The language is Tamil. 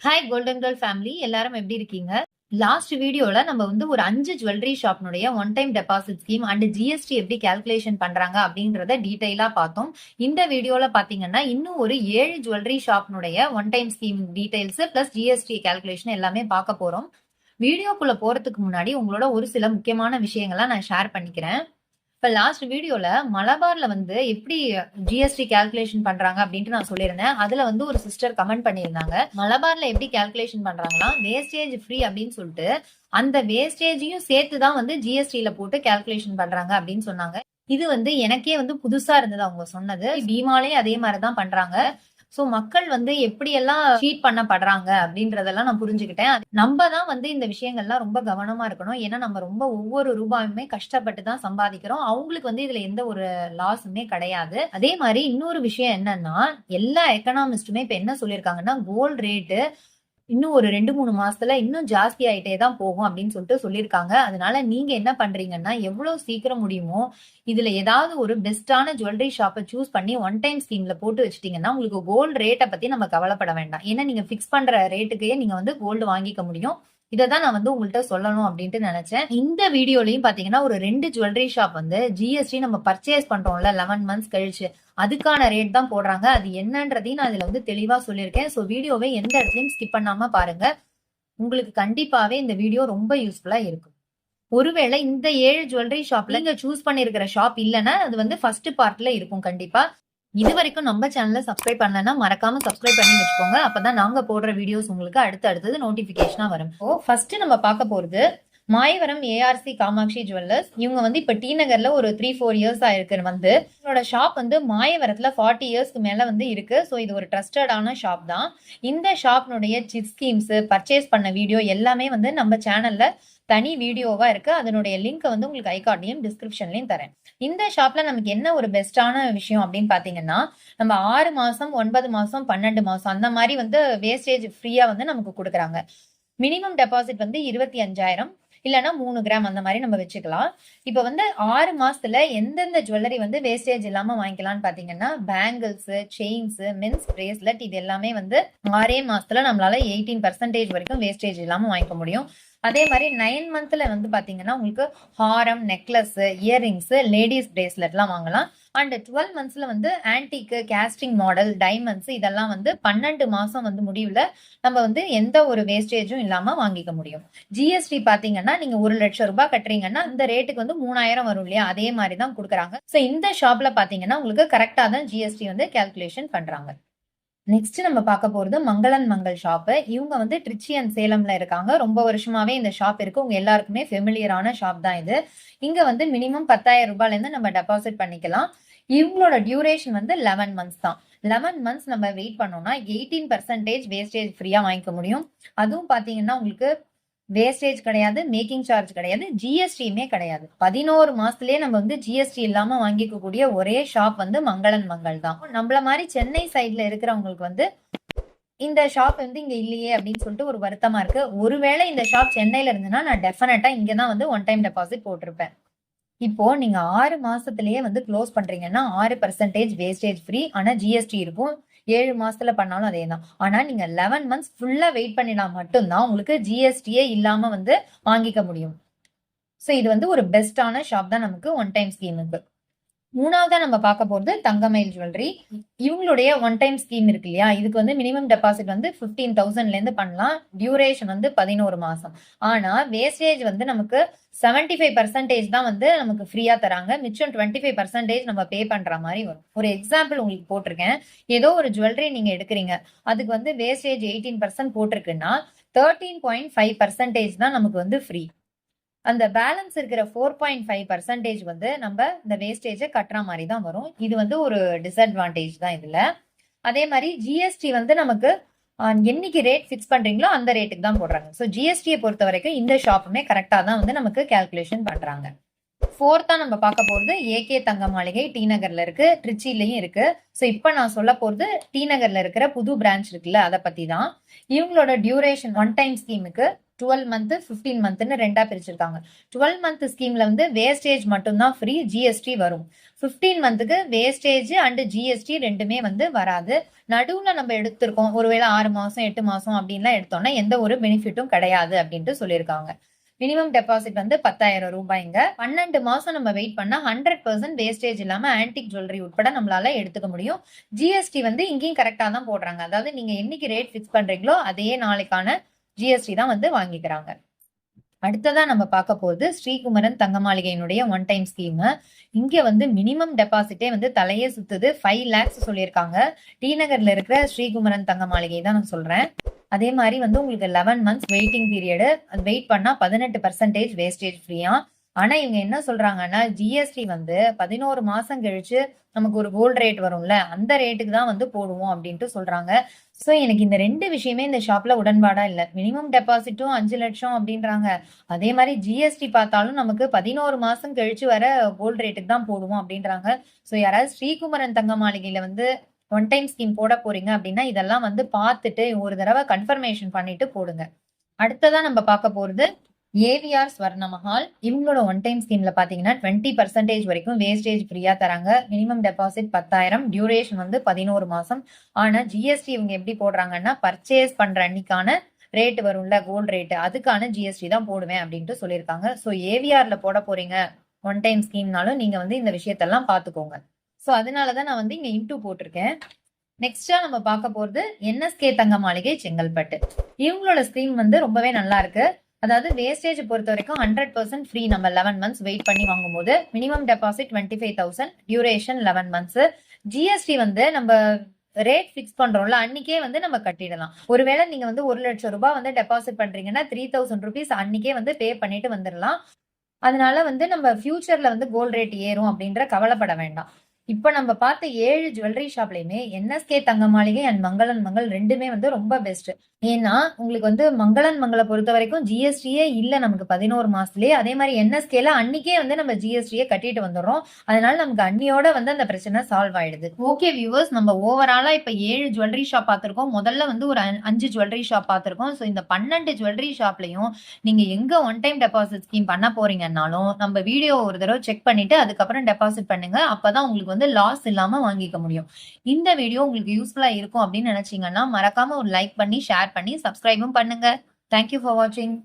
ஹாய் கோல்டன் கேர்ள் ஃபேமிலி, எல்லாரும் எப்படி இருக்கீங்க? லாஸ்ட் வீடியோல நம்ம வந்து ஒரு 5 ஜுவல்லரி ஷாப்னுடைய one time deposit scheme and GST எப்படி கால்குலேஷன் பண்றாங்க அப்படின்றத டீடைலா பார்த்தோம். இந்த வீடியோல பாத்தீங்கன்னா இன்னும் ஒரு 7 ஜுவல்லரி ஷாப்னுடைய one time scheme details plus GST calculation எல்லாமே பார்க்க போறோம். வீடியோக்குள்ள போறதுக்கு முன்னாடி உங்களோட ஒரு சில முக்கியமான விஷயங்களை நான் ஷேர் பண்ணிக்கிறேன். இப்ப லாஸ்ட் வீடியோல மலபார்ல வந்து எப்படி ஜிஎஸ்டி கால்குலேஷன் பண்றாங்க அப்படின்ட்டு நான் சொல்லியிருந்தேன். அதுல வந்து ஒரு சிஸ்டர் கமெண்ட் பண்ணியிருந்தாங்க, மலபார்ல எப்படி கால்குலேஷன் பண்றாங்களா, வேஸ்டேஜ் ஃப்ரீ அப்படின்னு சொல்லிட்டு அந்த வேஸ்டேஜையும் சேர்த்துதான் வந்து ஜிஎஸ்டில போட்டு கால்குலேஷன் பண்றாங்க அப்படின்னு சொன்னாங்க. இது வந்து எனக்கே வந்து புதுசா இருந்தது அவங்க சொன்னது. பீமாலே அதே மாதிரிதான் பண்றாங்க. சோ மக்கள் வந்து எப்படியெல்லாம் சீட் பண்ணப்படுறாங்க அப்படின்றதெல்லாம் நான் புரிஞ்சுக்கிட்டேன். நம்ம தான் வந்து இந்த விஷயங்கள்லாம் ரொம்ப கவனமா இருக்கணும். ஏன்னா நம்ம ரொம்ப ஒவ்வொரு ரூபாயுமே கஷ்டப்பட்டு தான் சம்பாதிக்கிறோம். அவங்களுக்கு வந்து இதுல எந்த ஒரு லாஸுமே கிடையாது. அதே மாதிரி இன்னொரு விஷயம் என்னன்னா, எல்லா எக்கனாமிஸ்டுமே இப்ப என்ன சொல்லியிருக்காங்கன்னா, கோல்ட் ரேட்டு இன்னும் ஒரு 2-3 மாசத்துல இன்னும் ஜாஸ்தி ஆயிட்டே தான் போகும் அப்படின்னு சொல்லிட்டு சொல்லியிருக்காங்க. அதனால நீங்க என்ன பண்றீங்கன்னா, எவ்வளவு சீக்கிரம் முடியுமோ இதுல ஏதாவது ஒரு பெஸ்டான ஜுவல்லரி ஷாப்பை சூஸ் பண்ணி ஒன் டைம் ஸ்கீம்ல போட்டு வச்சிட்டீங்கன்னா உங்களுக்கு கோல்டு ரேட்டை பத்தி நம்ம கவலைப்பட வேண்டாம். ஏன்னா நீங்க பிக்ஸ் பண்ற ரேட்டுக்கே நீங்க வந்து கோல்டு வாங்கிக்க முடியும். இததான் நான் வந்து உங்கள்கிட்ட சொல்லணும் அப்படின்ட்டு நினைச்சேன். இந்த வீடியோலயும் பாத்தீங்கன்னா ஒரு 2 ஜுவல்லரி ஷாப் வந்து ஜிஎஸ்டி நம்ம பர்ச்சேஸ் பண்றோம்ல 11 மந்த்ஸ் கழிச்சு அதுக்கான ரேட் தான் போடுறாங்க. அது என்னன்றதையும் நான் இதுல வந்து தெளிவா சொல்லியிருக்கேன். சோ வீடியோவை எந்த இடத்துலயும் ஸ்கிப் பண்ணாம பாருங்க. உங்களுக்கு கண்டிப்பாவே இந்த வீடியோ ரொம்ப யூஸ்ஃபுல்லா இருக்கும். ஒருவேளை இந்த 7 ஜுவல்லரி ஷாப்ல நீங்க சூஸ் பண்ணிருக்கிற ஷாப் இல்லைன்னா அது வந்து ஃபர்ஸ்ட் பார்ட்ல இருக்கும் கண்டிப்பா. இது வரைக்கும் நம்ம சேனலை சப்ஸ்கிரைப் பண்ணலன்னா மறக்காம சப்ஸ்கிரைப் பண்ணி வச்சுக்கோங்க. அப்பதான் நாங்க போடுற வீடியோஸ் உங்களுக்கு அடுத்தது நோட்டிபிகேஷனா வரும். ஃபர்ஸ்ட் நம்ம பார்க்க போறது மாயவரம் ஏஆர்சி காமாட்சி ஜுவல்லர்ஸ். இவங்க வந்து இப்ப டி நகர்ல ஒரு 3-4 இயர்ஸ் ஆயிருக்கு வந்து. இவங்களோட ஷாப் வந்து மாயவரத்துல 40 இயர்ஸ்க்கு மேல வந்து இருக்கு. ஸோ இது ஒரு ட்ரஸ்டடான ஷாப் தான். இந்த ஷாப்னுடைய சிட் ஸ்கீம்ஸ், பர்ச்சேஸ் பண்ண வீடியோ எல்லாமே வந்து நம்ம சேனல்ல தனி வீடியோவா இருக்கு. அதனுடைய லிங்க் வந்து உங்களுக்கு ஐகார்ட்லயும் டிஸ்கிரிப்ஷன்லயும் தரேன். இந்த ஷாப்ல நமக்கு என்ன ஒரு பெஸ்டான விஷயம் அப்படின்னு பாத்தீங்கன்னா, நம்ம 6 மாசம் 9 மாசம் 12 மாசம் அந்த மாதிரி வந்து வேஸ்டேஜ் ஃப்ரீயா வந்து நமக்கு கொடுக்குறாங்க. மினிமம் டெபாசிட் வந்து 25,000 இல்லைன்னா 3 கிராம் அந்த மாதிரி நம்ம வச்சுக்கலாம். இப்ப வந்து 6 மாசத்துல எந்தெந்த ஜுவல்லரி வந்து வேஸ்டேஜ் இல்லாம வாங்கிக்கலாம்னு பாத்தீங்கன்னா, பேங்கிள்ஸ், செயின்ஸ், மென்ஸ் பிரேஸ்லெட் இது எல்லாமே வந்து 6 மாசத்துல நம்மளால 18% வரைக்கும் வேஸ்டேஜ் இல்லாம வாங்கிக்க முடியும். அதே மாதிரி 9 மந்த்ல வந்து பாத்தீங்கன்னா உங்களுக்கு ஹாரம், நெக்லஸ், இயர்ரிங்ஸ், லேடிஸ் பிரேஸ்லெட் எல்லாம் வாங்கலாம். அண்ட் 12 மந்த்ஸ்ல வந்து ஆன்டிக், கேஸ்டிங் மாடல், டைமண்ட்ஸ் இதெல்லாம் வந்து 12 மாசம் வந்து முடிவுல நம்ம வந்து எந்த ஒரு வேஸ்டேஜும் இல்லாம வாங்கிக்க முடியும். ஜிஎஸ்டி பாத்தீங்கன்னா நீங்க 1,00,000 ரூபாய் கட்டுறீங்கன்னா இந்த ரேட்டுக்கு வந்து 3,000 வரும் இல்லையா, அதே மாதிரி தான் கொடுக்குறாங்க. சோ இந்த ஷாப்ல பாத்தீங்கன்னா உங்களுக்கு கரெக்டா தான் ஜிஎஸ்டி வந்து கால்குலேஷன் பண்றாங்க. நெக்ஸ்ட் நம்ம பார்க்க போறது மங்களன் மங்கள் ஷாப். இவங்க வந்து ட்ரிச்சி அண்ட் சேலம்ல இருக்காங்க. ரொம்ப வருஷமாவே இந்த ஷாப் இருக்கு. உங்க எல்லாருக்குமே ஃபெமிலியரான ஷாப் தான் இது. இங்க வந்து மினிமம் 10,000 ரூபாயில இருந்து நம்ம டெபாசிட் பண்ணிக்கலாம். இவங்களோட டியூரேஷன் வந்து 11 மந்த்ஸ் தான். 11 மந்த்ஸ் நம்ம வெயிட் பண்ணோம்னா 18% வேஸ்டேஜ் ஃப்ரீயா வாங்கிக்க முடியும். அதுவும் பாத்தீங்கன்னா உங்களுக்கு வேஸ்டேஜ் கிடையாது, மேக்கிங் சார்ஜ் கிடையாது, ஜிஎஸ்டியுமே கிடையாது. 11 மாசத்துலயே நம்ம வந்து ஜிஎஸ்டி இல்லாம வாங்கிக்கக்கூடிய ஒரே ஷாப் வந்து மங்களன் மங்கள் தான். நம்மள மாதிரி சென்னை சைட்ல இருக்கிறவங்களுக்கு வந்து இந்த ஷாப் வந்து இங்க இல்லையே அப்படின்னு சொல்லிட்டு ஒரு வருத்தமா இருக்கு. ஒருவேளை இந்த ஷாப் சென்னையில இருந்துன்னா நான் டெஃபினட்டா இங்கதான் வந்து ஒன் டைம் டெபாசிட் போட்டிருப்பேன். இப்போ நீங்க 6 மாசத்திலேயே வந்து க்ளோஸ் பண்றீங்கன்னா 6% வேஸ்டேஜ் ஃப்ரீ. ஆனா ஜிஎஸ்டி இருக்கும். 7 மாசத்துல பண்ணாலும் அதே தான். ஆனா நீங்க 11 மந்த்ஸ் ஃபுல்லா வெயிட் பண்ணினா மட்டும்தான் உங்களுக்கு ஜிஎஸ்டியே இல்லாம வந்து வாங்கிக்க முடியும். சோ இது வந்து ஒரு பெஸ்டான ஷாப் தான் நமக்கு ஒன் டைம் ஸ்கீமுக்கு. மூணாவதா நம்ம பார்க்க போறது தங்கமயில் ஜுவல்லரி. இவங்களுடைய ஒன் டைம் ஸ்கீம் இருக்கு இல்லையா, இதுக்கு வந்து மினிமம் டெபாசிட் வந்து 15,000ல இருந்து பண்ணலாம். டியூரேஷன் வந்து 11 மாசம். ஆனா வேஸ்டேஜ் வந்து நமக்கு 75% தான் வந்து நமக்கு ஃப்ரீயா தராங்க. மிச்சம் 25% நம்ம பே பண்ற மாதிரி வரும். ஒரு எக்ஸாம்பிள் உங்களுக்கு போட்டிருக்கேன். ஏதோ ஒரு ஜுவல்லரி நீங்க எடுக்கிறீங்க, அதுக்கு வந்து வேஸ்டேஜ் 18% போட்டிருக்குன்னா 13.5% தான் நமக்கு வந்து ஃப்ரீ. அந்த பேலன்ஸ் இருக்கிற 4.5% வந்து நம்ம இந்த வேஸ்டேஜை கட்டுற மாதிரி தான் வரும். இது வந்து ஒரு டிஸ்அட்வான்டேஜ் தான் இதுல. அதே மாதிரி ஜிஎஸ்டி வந்து நமக்கு என்னைக்கு ரேட் ஃபிக்ஸ் பண்றீங்களோ அந்த ரேட்டுக்கு தான் போடுறாங்க. ஸோ ஜிஎஸ்டியை பொறுத்த வரைக்கும் இந்த ஷாப்புமே கரெக்டா தான் வந்து நமக்கு கால்குலேஷன் பண்றாங்க. ஃபோர்த்தா நம்ம பார்க்க போறது ஏகே தங்க மாளிகை டி நகர்ல இருக்கு, ட்ரிச்சிலையும் இருக்கு. ஸோ இப்போ நான் சொல்ல போறது டி நகர்ல இருக்கிற புது பிரான்ச் இருக்குல்ல, அதை பத்தி தான். இவங்களோட டியூரேஷன் ஒன் டைம் ஸ்கீமுக்கு 12 மந்த் 15 மந்த்னு ரெண்டா பிரிச்சிருக்காங்க. 12 மந்த் ஸ்கீம்ல வந்து வேஸ்டேஜ் மட்டும்தான் ஃப்ரீ, ஜிஎஸ்டி வரும். 15 மந்த்துக்கு வேஸ்டேஜ் அண்ட் ஜிஎஸ்டி ரெண்டுமே வந்து வராது. நடுவுல நம்ம எடுத்திருக்கோம் ஒருவேளை 6 மாசம் 8 மாசம் அப்படின்லாம் எடுத்தோம்னா எந்த ஒரு பெனிஃபிட்டும் கிடையாது அப்படின்ட்டு சொல்லியிருக்காங்க. மினிமம் டெபாசிட் வந்து 10,000 ரூபாய்ங்க. 12 மாசம் நம்ம வெயிட் பண்ணா 100% வேஸ்டேஜ் இல்லாம ஆன்டிக் ஜுவல்லரி உட்பட நம்மளால எடுத்துக்க முடியும். ஜிஎஸ்டி வந்து இங்கேயும் கரெக்டா தான் போடுறாங்க. அதாவது நீங்க என்னைக்கு ரேட் ஃபிக்ஸ் பண்றீங்களோ அதே நாளைக்கான ஜிஎஸ்டி தான் வந்து வாங்கிக்கிறாங்க. அடுத்ததா நம்ம பார்க்க போகுது ஸ்ரீகுமரன் தங்க மாளிகையினுடைய ஒன் டைம் ஸ்கீம். இங்க வந்து மினிமம் டெபாசிட்டே வந்து தலையே சுத்துது. 5 lakhs சொல்லியிருக்காங்க. டி நகர்ல இருக்கிற ஸ்ரீகுமரன் தங்க மாளிகை தான் நான் சொல்றேன். அதே மாதிரி வந்து உங்களுக்கு 11 months வெயிட்டிங் பீரியடு. அது வெயிட் பண்ணா 18% வேஸ்டேஜ் ஃப்ரீயா. ஆனா இவங்க என்ன சொல்றாங்கன்னா ஜிஎஸ்டி வந்து 11 மாசம் கழிச்சு நமக்கு ஒரு கோல்டு ரேட் வரும்ல அந்த ரேட்டுக்கு தான் வந்து போடுவோம் அப்படின்ட்டு சொல்றாங்க. சோ எனக்கு இந்த ரெண்டு விஷயமே இந்த ஷாப்ல உடன்பாடா இல்ல. மினிமம் டெபாசிட்டும் 5 லட்சம் அப்படின்றாங்க. அதே மாதிரி ஜிஎஸ்டி பார்த்தாலும் நமக்கு 11 மாசம் கழிச்சு வர கோல்டு ரேட்டுக்கு தான் போடுவோம் அப்படின்றாங்க. சோ யாராவது ஸ்ரீகுமரன் தங்க மாளிகையில வந்து ஒன் டைம் ஸ்கீம் போட போறீங்க அப்படின்னா இதெல்லாம் வந்து பார்த்துட்டு ஒரு தடவை கன்ஃபர்மேஷன் பண்ணிட்டு போடுங்க. அடுத்ததா நம்ம பார்க்க போறது ஏவிஆர் ஸ்வர்ண மஹால். இவங்களோட ஒன் டைம் ஸ்கீம்ல பாத்தீங்கன்னா 20% வரைக்கும் வேஸ்டேஜ் ஃப்ரீயா தராங்க. மினிமம் டெபாசிட் 10,000, டியூரேஷன் வந்து 11 மாசம். ஆனா ஜிஎஸ்டி இவங்க எப்படி போடுறாங்கன்னா பர்ச்சேஸ் பண்ற அன்னைக்கான ரேட் வரும்ல கோல்டு ரேட் அதுக்கான ஜிஎஸ்டி தான் போடுவேன் அப்படின்ட்டு சொல்லியிருக்காங்க. ஸோ ஏவிஆர்ல போட போறீங்க ஒன் டைம் ஸ்கீம்னாலும் நீங்க வந்து இந்த விஷயத்தெல்லாம் பாத்துக்கோங்க. ஸோ அதனாலதான் நான் வந்து இங்க இன்டூ போட்டிருக்கேன். நெக்ஸ்டா நம்ம பார்க்க போறது என்எஸ்கே தங்க மாளிகை செங்கல்பட்டு. இவங்களோட ஸ்கீம் வந்து ரொம்பவே நல்லா இருக்கு. அதாவது வேஸ்டேஜ் பொறுத்த வரைக்கும் 100% ஃப்ரீ. நம்ம 11 months வெயிட் பண்ணி வாங்கும் போது minimum deposit 25,000, duration 11 months. GST வந்து நம்ம ரேட் பிக்ஸ் பண்றோம்ல அன்னைக்கே வந்து நம்ம கட்டிடலாம். ஒருவேளை நீங்க வந்து 1 லட்சம் ரூபாய் வந்து டெபாசிட் பண்றீங்கன்னா 3,000 rupees அன்னைக்கே வந்து பே பண்ணிட்டு வந்துடலாம். அதனால வந்து நம்ம ஃபியூச்சர்ல வந்து கோல்டு ரேட் ஏறும் அப்படின்ற கவலைப்பட வேண்டாம். இப்ப நம்ம பார்த்த 7 ஜுவல்லரி ஷாப்லயுமே என்எஸ்கே தங்க மாளிகை அண்ட் மங்களன் மங்கள் ரெண்டுமே வந்து ரொம்ப பெஸ்ட். ஏன்னா உங்களுக்கு வந்து மங்களன் மங்களை பொறுத்த வரைக்கும் ஜிஎஸ்டியே இல்ல நமக்கு 11 மாசத்துலயே. அதே மாதிரி என்எஸ்கேல அன்னைக்கே வந்து நம்ம ஜிஎஸ்டியே கட்டிட்டு வந்துடுறோம். அதனால நமக்கு அன்னியோட வந்து அந்த பிரச்சனை சால்வ் ஆயிடுது. ஓகே வியூவர்ஸ், நம்ம ஓவராலா இப்ப 7 ஜுவல்லரி ஷாப் பார்த்திருக்கோம். முதல்ல வந்து ஒரு 5 ஜுவல்லரி ஷாப் பார்த்திருக்கோம். ஸோ இந்த 12 ஜுவல்லரி ஷாப்லயும் நீங்க எங்க ஒன் டைம் டெபாசிட் ஸ்கீம் பண்ண போறீங்கன்னாலும் நம்ம வீடியோ ஒரு தடவை செக் பண்ணிட்டு அதுக்கப்புறம் டெபாசிட் பண்ணுங்க. அப்பதான் உங்களுக்கு வந்து லாஸ் இல்லாம வாங்கிக்க முடியும். இந்த வீடியோ உங்களுக்கு யூஸ்ஃபுல்லா இருக்கும் அப்படின்னு நினைச்சீங்கன்னா மறக்காம ஒரு லைக் பண்ணி ஷேர் பண்ணி சப்ஸ்கிரைபும் பண்ணுங்க. தேங்க்யூ ஃபார் வாட்சிங்.